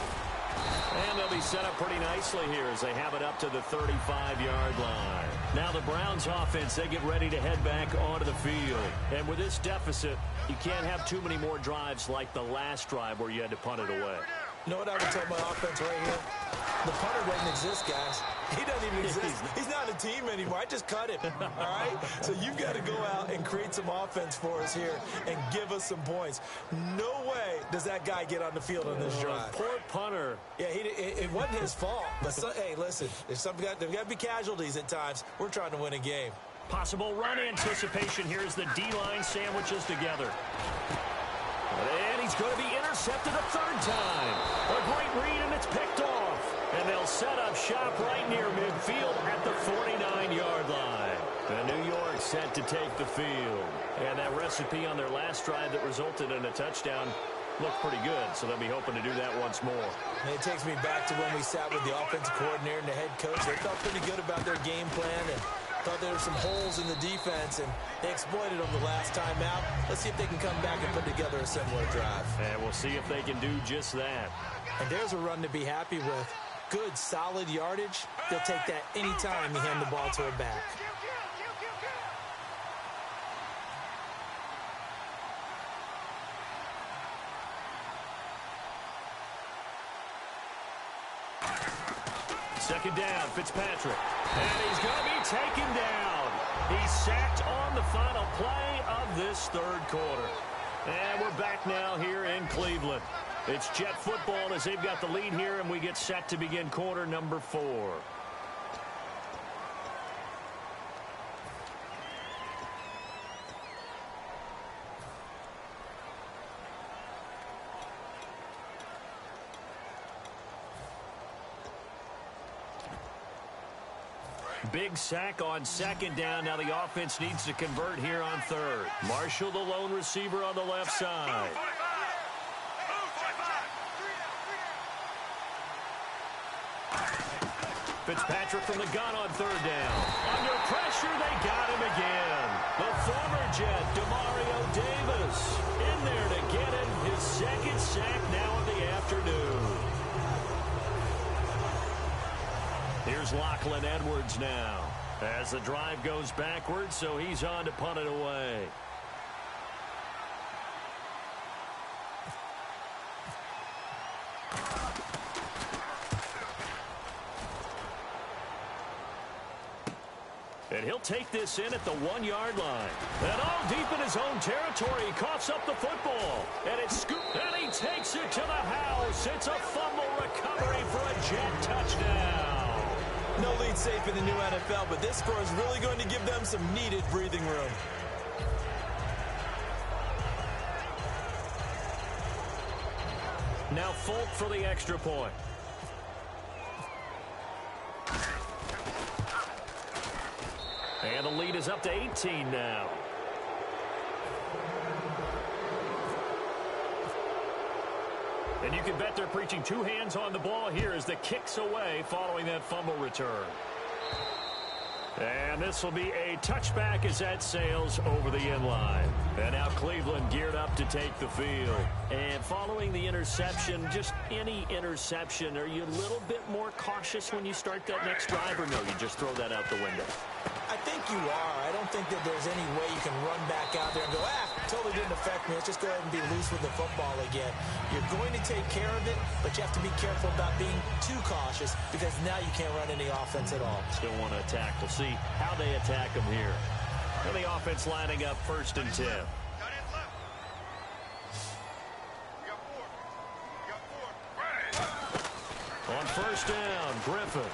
And they'll be set up pretty nicely here as they have it up to the 35-yard line. Now the Browns offense, they get ready to head back onto the field. And with this deficit, you can't have too many more drives like the last drive where you had to punt it away. You know what I would tell my offense right here? The punter doesn't exist, guys. He doesn't even exist. He's not a team anymore. I just cut him, all right? So you've got to go out and create some offense for us here and give us some points. No way does that guy get on the field on this drive. Poor punter. Yeah, it wasn't his fault. But, hey, listen, there's got to be casualties at times. We're trying to win a game. Possible run anticipation here as the D-line sandwiches together. And he's going to be intercepted a third time. A great read, and it's picked off. And they'll set up shop right near midfield at the 49-yard line. And New York set to take the field. And that recipe on their last drive that resulted in a touchdown looked pretty good, so they'll be hoping to do that once more. And it takes me back to when we sat with the offensive coordinator and the head coach. They felt pretty good about their game plan and thought there were some holes in the defense, and they exploited them the last time out. Let's see if they can come back and put together a similar drive. And we'll see if they can do just that. And there's a run to be happy with. Good, solid yardage. They'll take that anytime you hand the ball to a back. Second down, Fitzpatrick. And he's going to be taken down. He's sacked on the final play of this third quarter. And we're back now here in Cleveland. It's Jet football as they've got the lead here, and we get set to begin quarter number 4. Big sack on second down. Now the offense needs to convert here on third. Marshall, the lone receiver on the left side. Fitzpatrick from the gun on third down. Under pressure, they got him again. The former Jet, Demario Davis, in there to get him his second sack now of the afternoon. Here's Lachlan Edwards now as the drive goes backwards, so he's on to punt it away. And he'll take this in at the 1-yard line. And all deep in his own territory, he coughs up the football. And it's scooped, and he takes it to the house. It's a fumble recovery for a Jet touchdown. No lead safe in the new NFL, but this score is really going to give them some needed breathing room. Now Folk for the extra point. And the lead is up to 18 now. And you can bet they're preaching two hands on the ball here as the kick's away following that fumble return. And this will be a touchback as that sails over the end line. And now Cleveland geared up to take the field. And following the interception, just any interception, are you a little bit more cautious when you start that next drive, or no, you just throw that out the window? I think you are. I don't think that there's any way you can run back out there and go, totally didn't affect me. Let's just go ahead and be loose with the football again. You're going to take care of it, but you have to be careful about being too cautious because now you can't run any offense at all. Still want to attack. We'll see how they attack them here. And the offense lining up 1st and 10. On 1st down, Griffin.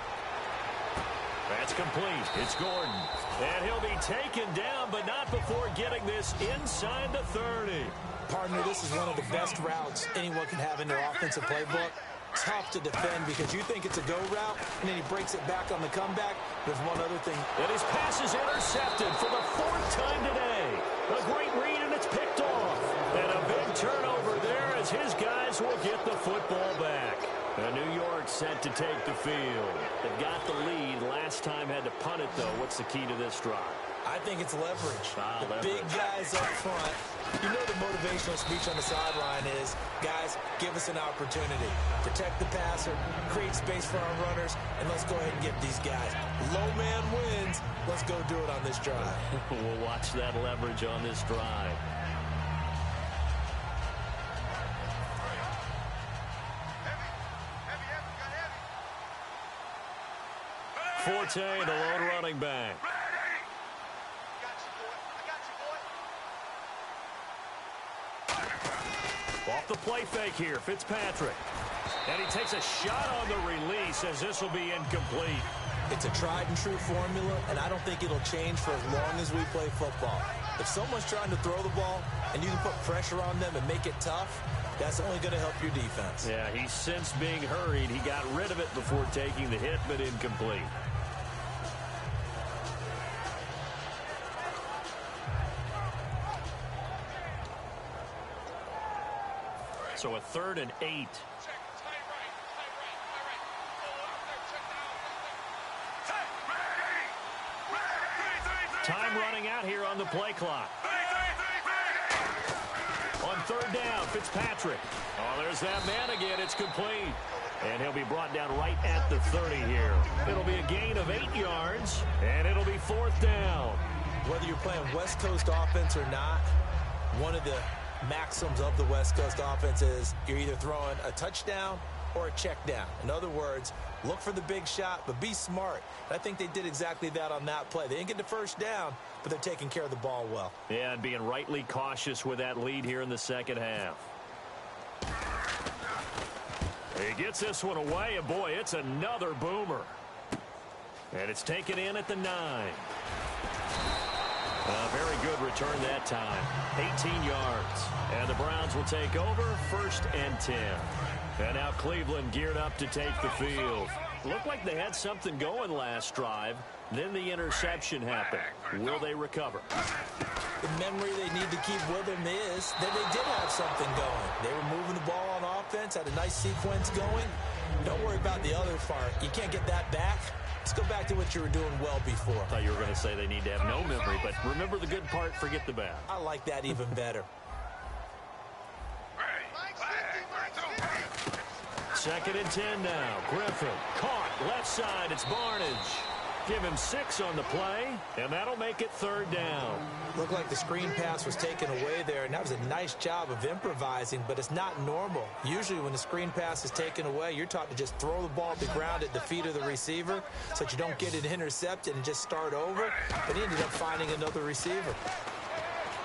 That's complete. It's Gordon. And he'll be taken down, but not before getting this inside the 30. Partner, this is one of the best routes anyone can have in their offensive playbook. Tough to defend because you think it's a go route, and then he breaks it back on the comeback. There's one other thing. And his pass is intercepted for the 4th time today. A great read, and it's picked off. And a big turnover there as his guys will get the football back. And New York set to take the field. They've got the lead. Last time had to punt it, though. What's the key to this drive? I think it's leverage. Leverage. Big guys up front. You know the motivational speech on the sideline is, guys, give us an opportunity. Protect the passer, create space for our runners, and let's go ahead and get these guys. Low man wins. Let's go do it on this drive. We'll watch that leverage on this drive. Forte, the lone running back. Off the play fake here, Fitzpatrick. And he takes a shot on the release as this will be incomplete. It's a tried and true formula, and I don't think it'll change for as long as we play football. If someone's trying to throw the ball and you can put pressure on them and make it tough, that's only going to help your defense. Yeah, he sensed being hurried. He got rid of it before taking the hit, but incomplete. So a 3rd and 8. Time running out here on the play clock. On 3rd down, Fitzpatrick. Oh, there's that man again. It's complete. And he'll be brought down right at the 30 here. It'll be a gain of 8 yards, and it'll be 4th down. Whether you're playing West Coast offense or not, one of the maxims of the West Coast offense is you're either throwing a touchdown or a check down. In other words, look for the big shot, but be smart. And I think they did exactly that on that play. They didn't get the first down, but they're taking care of the ball well. Yeah, and being rightly cautious with that lead here in the second half. He gets this one away, and boy, it's another boomer. And it's taken in at the 9. A very good return that time. 18 yards. And the Browns will take over 1st and 10. And now Cleveland geared up to take the field. Looked like they had something going last drive. Then the interception happened. Will they recover? The memory they need to keep with them is that they did have something going. They were moving the ball on offense, had a nice sequence going. Don't worry about the other part. You can't get that back. Let's go back to what you were doing well before. I thought you were going to say they need to have no memory, but remember the good part, forget the bad. I like that even better. 2nd and 10 now. Griffin caught left side. It's Barnage. Give him 6 on the play, and that'll make it 3rd down. Looked like the screen pass was taken away there, and that was a nice job of improvising, but it's not normal. Usually when the screen pass is taken away, you're taught to just throw the ball at the ground at the feet of the receiver so that you don't get it intercepted and just start over, but he ended up finding another receiver.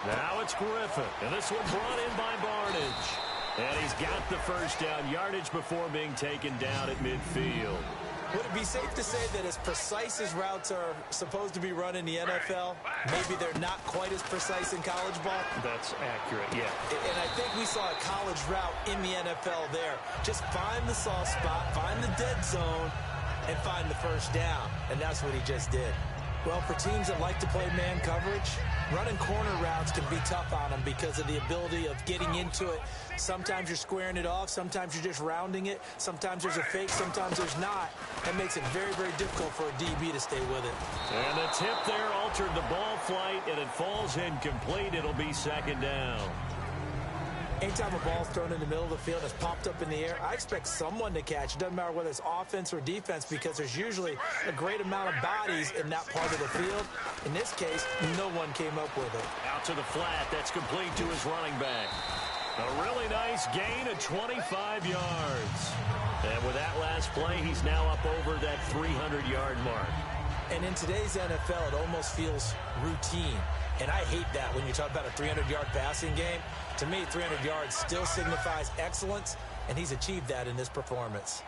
Now it's Griffin, and this one brought in by Barnage. And he's got the first down yardage before being taken down at midfield. Would it be safe to say that as precise as routes are supposed to be run in the NFL, maybe they're not quite as precise in college ball? That's accurate, yeah. And I think we saw a college route in the NFL there. Just find the soft spot, find the dead zone, and find the first down. And that's what he just did. Well, for teams that like to play man coverage, running corner routes can be tough on them because of the ability of getting into it. Sometimes you're squaring it off. Sometimes you're just rounding it. Sometimes there's a fake. Sometimes there's not. That makes it very, very difficult for a DB to stay with it. And the tip there altered the ball flight, and it falls incomplete. It'll be 2nd down. Anytime a ball's thrown in the middle of the field, it's popped up in the air, I expect someone to catch. It doesn't matter whether it's offense or defense because there's usually a great amount of bodies in that part of the field. In this case, no one came up with it. Out to the flat. That's complete to his running back. A really nice gain of 25 yards. And with that last play, he's now up over that 300-yard mark. And in today's NFL, it almost feels routine. And I hate that when you talk about a 300-yard passing game. To me, 300 yards still signifies excellence, and he's achieved that in this performance.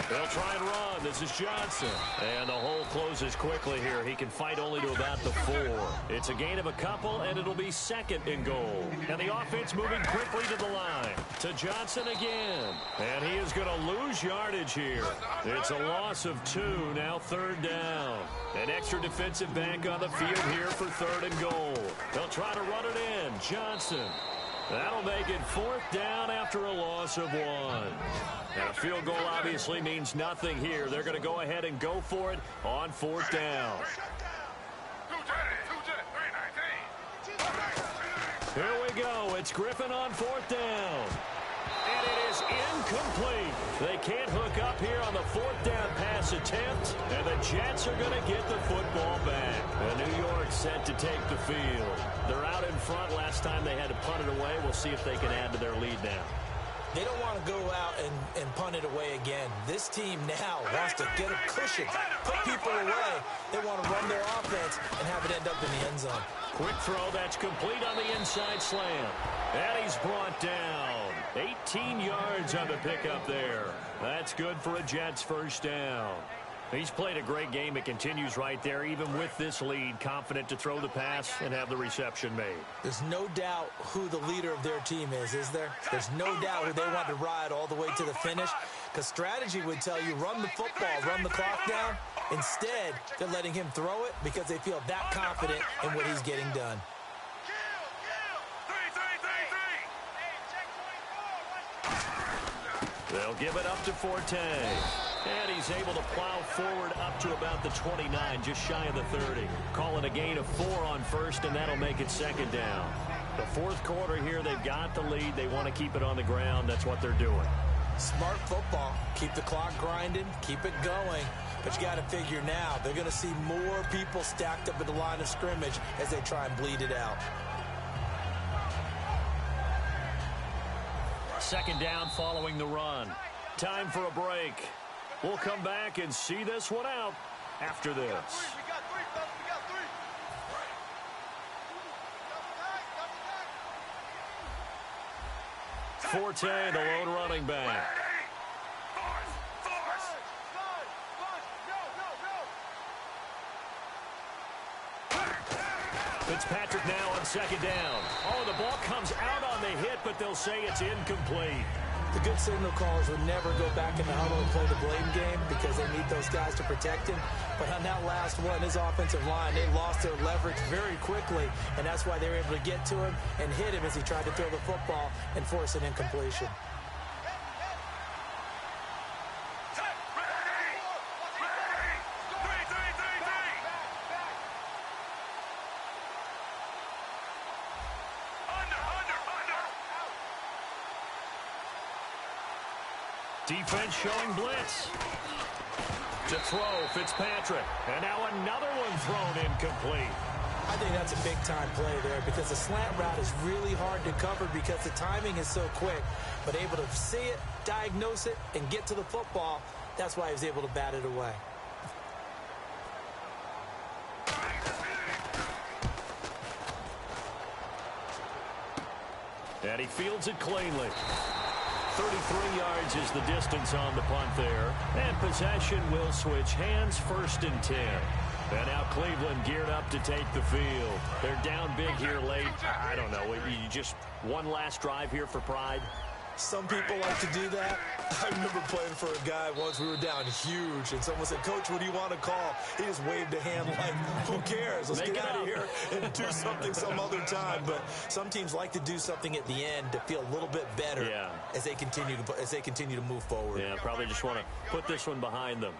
They'll try and run. This is Johnson. And the hole closes quickly here. He can fight only to about the 4. It's a gain of a couple, and it'll be 2nd and goal. And the offense moving quickly to the line. To Johnson again. And he is going to lose yardage here. It's a loss of 2, now 3rd down. An extra defensive back on the field here for 3rd and goal. They'll try to run it in. Johnson. That'll make it 4th down after a loss of 1. And a field goal obviously means nothing here. They're going to go ahead and go for it on 4th down. Here we go. It's Griffin on 4th down. And it is incomplete. They can't hook up here on the 4th down pass attempt. And the Jets are going to get the football back. And New York set to take the field. They're out in front. Last time they had to punt it away. We'll see if they can add to their lead now. They don't want to go out and punt it away again. This team now wants to get a cushion, put people away. They want to run their offense and have it end up in the end zone. Quick throw that's complete on the inside slam. And he's brought down. 18 yards on the pickup there. That's good for a Jets first down. He's played a great game. It continues right there, even with this lead, confident to throw the pass and have the reception made. There's no doubt who the leader of their team is there? There's no doubt who they want to ride all the way to the finish, because strategy would tell you run the football, run the clock down. Instead, they're letting him throw it because they feel that confident in what he's getting done. They'll give it up to Forte. And he's able to plow forward up to about the 29, just shy of the 30. Calling a gain of 4 on first, and that'll make it second down. The fourth quarter here, they've got the lead. They want to keep it on the ground. That's what they're doing. Smart football. Keep the clock grinding. Keep it going. But you got to figure now, they're going to see more people stacked up at the line of scrimmage as they try and bleed it out. Second down following the run. Time for a break. We'll come back and see this one out after this. Forte, the lone running back. Fitzpatrick now on second down. Oh, the ball comes out on the hit, but they'll say it's incomplete. The good signal callers would never go back in the huddle and play the blame game because they need those guys to protect him. But on that last one, his offensive line, they lost their leverage very quickly, and that's why they were able to get to him and hit him as he tried to throw the football and force an incompletion. Defense showing blitz. To throw, Fitzpatrick. And now another one thrown incomplete. I think that's a big-time play there because the slant route is really hard to cover because the timing is so quick. But able to see it, diagnose it, and get to the football, that's why he was able to bat it away. And he fields it cleanly. 33 yards is the distance on the punt there. And possession will switch hands, 1st and 10. And now Cleveland geared up to take the field. They're down big here late. I don't know. You just one last drive here for pride. Some people like to do that. I remember playing for a guy once. We were down huge, and someone said, "Coach, what do you want to call?" He just waved a hand like, "Who cares? Let's get out of here and do something some other time." But some teams like to do something at the end to feel a little bit better as they continue to move forward. Yeah, probably just want to put this one behind them.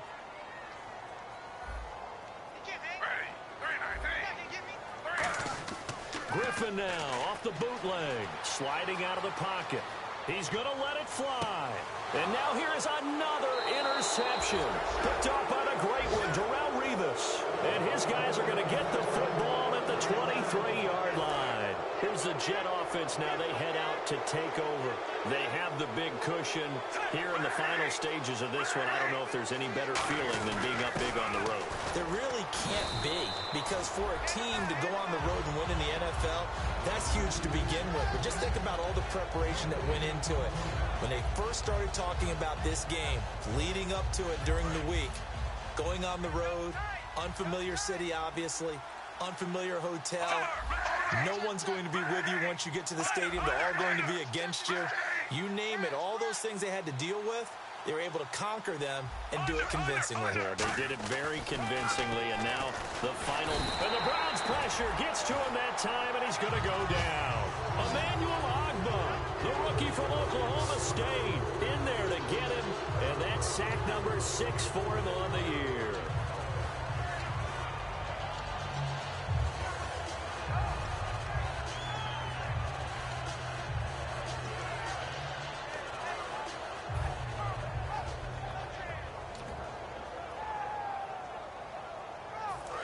Griffin now off the bootleg, sliding out of the pocket. He's going to let it fly. And now here is another interception. Picked up on a great one, Darrelle Revis. And his guys are going to get the football at the 23-yard line. Here's the Jet offense now. They head out to take over. They have the big cushion here in the final stages of this one. I don't know if there's any better feeling than being up big on the road. There really can't be, because for a team to go on the road and win in the NFL, that's huge to begin with. But just think about all the preparation that went into it. When they first started talking about this game, leading up to it during the week, going on the road, unfamiliar city, obviously, unfamiliar hotel. No one's going to be with you once you get to the stadium. They're all going to be against you. You name it, all those things they had to deal with, they were able to conquer them and do it convincingly. Yeah, they did it very convincingly, and now the final. And the Browns pressure gets to him that time, and he's going to go down. Emmanuel Ogba, the rookie from Oklahoma State, in there to get him, and that's sack number 6 for him on the year.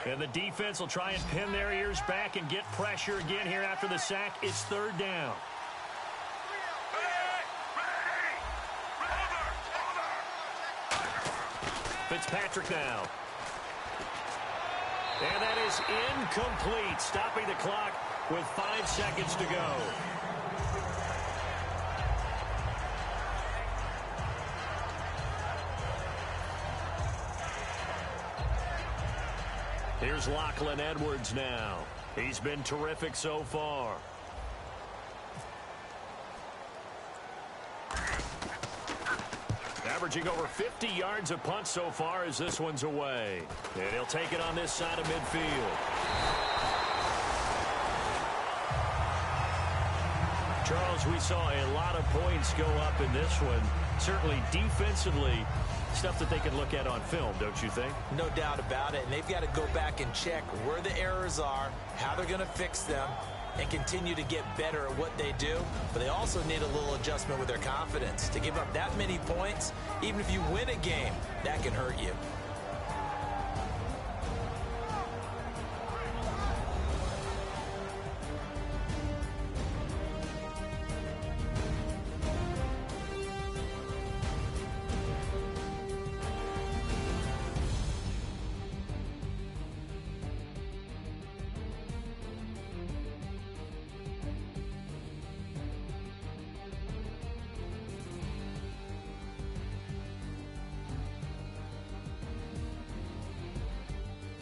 And the defense will try and pin their ears back and get pressure again here after the sack. It's 3rd down. Fitzpatrick now. And that is incomplete, stopping the clock with 5 seconds to go. Here's Lachlan Edwards now. He's been terrific so far. Averaging over 50 yards a punt so far as this one's away. And he'll take it on this side of midfield. Charles, we saw a lot of points go up in this one. Certainly defensively, stuff that they can look at on film, don't you think? No doubt about it. And they've got to go back and check where the errors are, how they're going to fix them, and continue to get better at what they do. But they also need a little adjustment with their confidence. To give up that many points, even if you win a game, that can hurt you.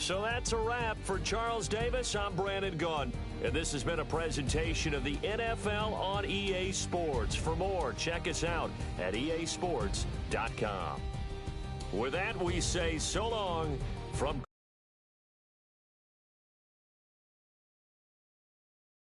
So that's a wrap for Charles Davis. I'm Brandon Gaudin, and this has been a presentation of the NFL on EA Sports. For more, check us out at easports.com. With that, we say so long from